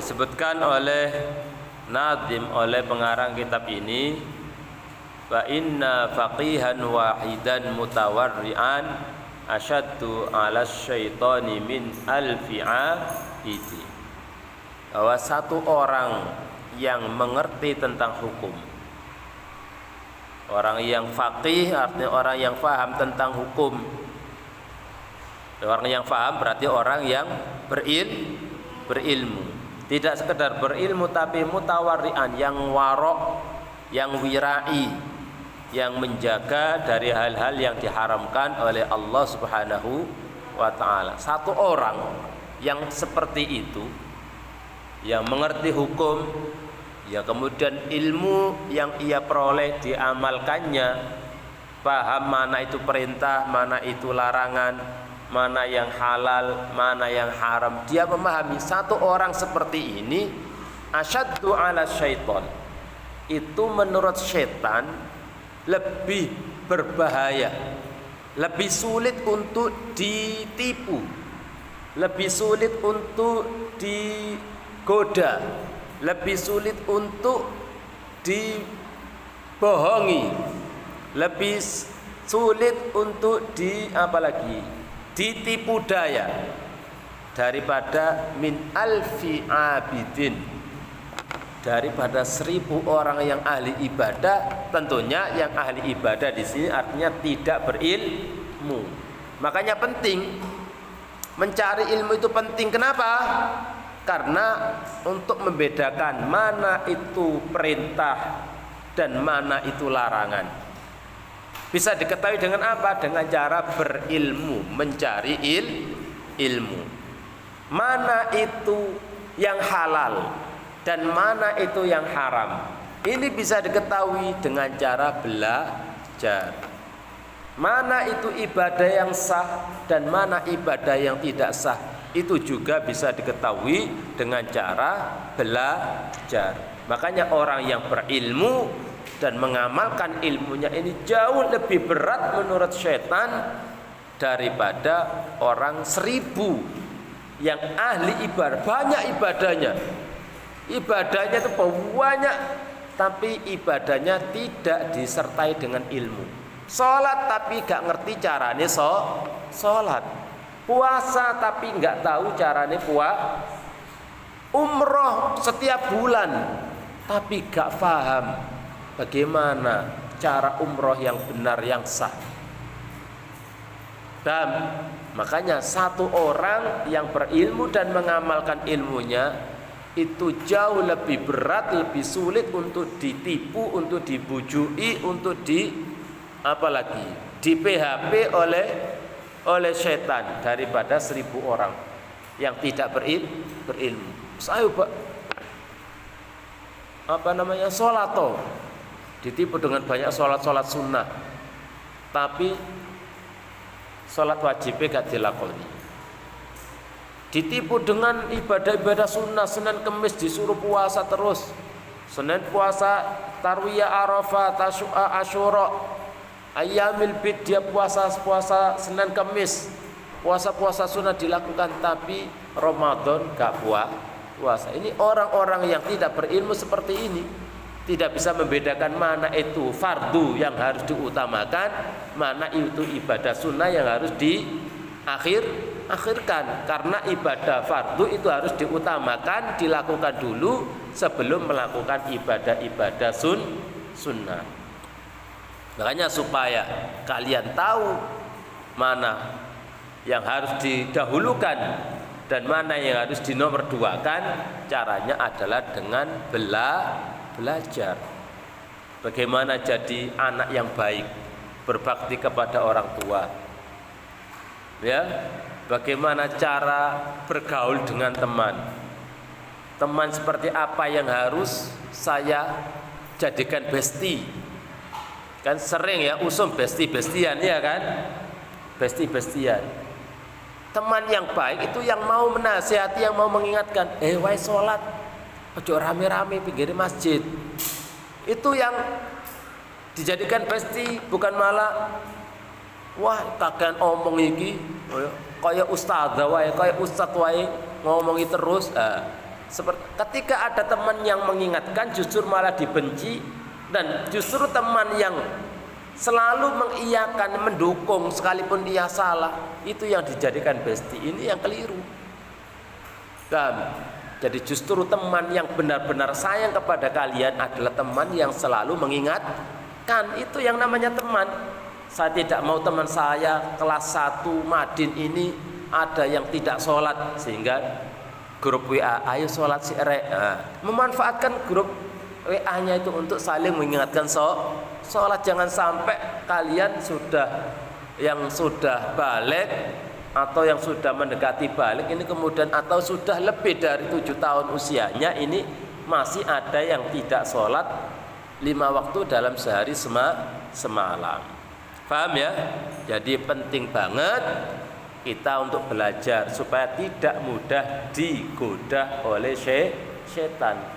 disebutkan oleh Nadhim, oleh pengarang kitab ini, fa inna faqihan wahidan mutawarri'an asyaddu 'ala syaitani min alfi 'abidi. Bahwa satu orang yang mengerti tentang hukum, orang yang faqih artinya orang yang faham tentang hukum. Orang yang faham berarti orang yang berilmu. Tidak sekedar berilmu tapi mutawarri'an, yang warok, yang wirai, yang menjaga dari hal-hal yang diharamkan oleh Allah Subhanahu wa ta'ala. Satu orang yang seperti itu, yang mengerti hukum, ya kemudian ilmu yang ia peroleh diamalkannya, paham mana itu perintah, mana itu larangan, mana yang halal, mana yang haram, dia memahami. Satu orang seperti ini asyaddu 'ala syaitan, itu menurut syaitan lebih berbahaya, lebih sulit untuk ditipu, lebih sulit untuk digoda, lebih sulit untuk dibohongi, lebih sulit untuk ditipu daya daripada min alfi abidin, daripada 1000 orang yang ahli ibadah. Tentunya yang ahli ibadah di sini artinya tidak berilmu. Makanya penting mencari ilmu, itu penting. Kenapa? Karena untuk membedakan mana itu perintah dan mana itu larangan. Bisa diketahui dengan apa? Dengan cara berilmu, mencari ilmu. Mana itu yang halal dan mana itu yang haram. Ini bisa diketahui dengan cara belajar. Mana itu ibadah yang sah dan mana ibadah yang tidak sah. Itu juga bisa diketahui dengan cara belajar. Makanya orang yang berilmu dan mengamalkan ilmunya ini jauh lebih berat menurut syaitan daripada orang 1000 yang ahli ibadah, banyak ibadahnya. Ibadahnya itu banyak, tapi ibadahnya tidak disertai dengan ilmu. Sholat tapi gak ngerti caranya sholat. Puasa tapi gak tahu caranya puasa. Umroh setiap bulan tapi gak paham bagaimana cara umroh yang benar, yang sah. Dan makanya satu orang yang berilmu dan mengamalkan ilmunya itu jauh lebih berat, lebih sulit untuk ditipu, untuk dibujui, untuk di PHP oleh setan daripada 1000 orang yang tidak berilmu. Saya sholat ditipu dengan banyak sholat sunnah, tapi sholat wajibnya gak dilakoni. Ditipu dengan ibadah-ibadah sunnah, Senin Kemis disuruh puasa terus, Senin puasa, Tarwiyah, Arafah, Tasyu'a, Asyura, Ayyamil Bid, dia puasa Senin Kemis, puasa sunnah dilakukan, tapi Ramadan gak puasa. Ini orang-orang yang tidak berilmu seperti ini tidak bisa membedakan mana itu fardu yang harus diutamakan, mana itu ibadah sunnah yang harus diakhirkan. Karena ibadah fardu itu harus diutamakan, dilakukan dulu sebelum melakukan ibadah-ibadah sunnah. Makanya supaya kalian tahu mana yang harus didahulukan dan mana yang harus dinomorduakan, caranya adalah dengan belajar bagaimana jadi anak yang baik, berbakti kepada orang tua, ya, bagaimana cara bergaul dengan teman seperti apa yang harus saya jadikan bestie. Kan sering ya usum bestie-bestian, ya kan, bestie-bestian. Teman yang baik itu yang mau menasihati, yang mau mengingatkan, wae sholat ojo rame-rame pinggir masjid. Itu yang dijadikan bestie, bukan malah wah kakean omong iki kaya ustadzah wae, kaya ustadz wae ngomongi terus. Seperti ketika ada teman yang mengingatkan justru malah dibenci, dan justru teman yang selalu mengiyakan, mendukung sekalipun ia salah, itu yang dijadikan bestie. Ini yang keliru. Jadi justru teman yang benar-benar sayang kepada kalian adalah teman yang selalu mengingatkan. Itu yang namanya teman. Saya tidak mau teman saya kelas 1 Madin ini ada yang tidak sholat, sehingga grup WA, ayo sholat si Rek. Memanfaatkan grup WA-nya itu untuk saling mengingatkan sholat. Jangan sampai kalian yang sudah balik atau yang sudah mendekati balik ini kemudian, atau sudah lebih dari 7 tahun usianya, ini masih ada yang tidak sholat 5 waktu dalam sehari semalam. Paham ya? Jadi penting banget kita untuk belajar supaya tidak mudah digoda oleh setan.